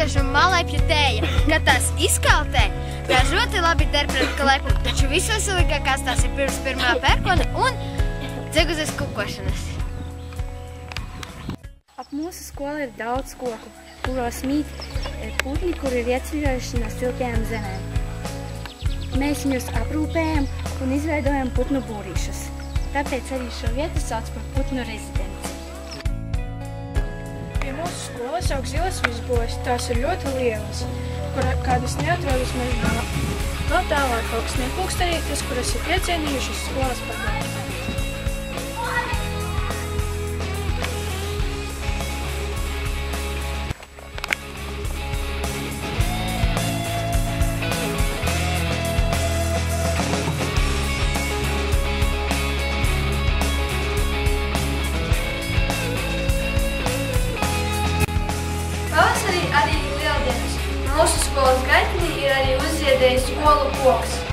puķešu malepju tēja, kad tās izkaltē, tās ļoti labi der pret klepu, taču visveselīgākās tās ir pirms pirmā pērkona un dzeguzes kukošanas. Ap mūsu skolu ir daudz koku, kuros mīt putni, kuri ir ieceļojuši no siltajām zemēm. Mēs viņus aprūpējam un izveidojam putnu būrīšus. Tāpēc arī šo vietu sauc par putnu rezidenci. Pie mūsu skolas aug zilas vizbojas, tās ir ļoti lielas, kādas neatrodas mežā. Vēl tālāk aug sniegpulkstenītes, kuras ir piecienījušas skolas pagalmu. Pavasarī arī lieldienas. Mūsu skolas gaitenī ir arī uzziedējis skolu koks.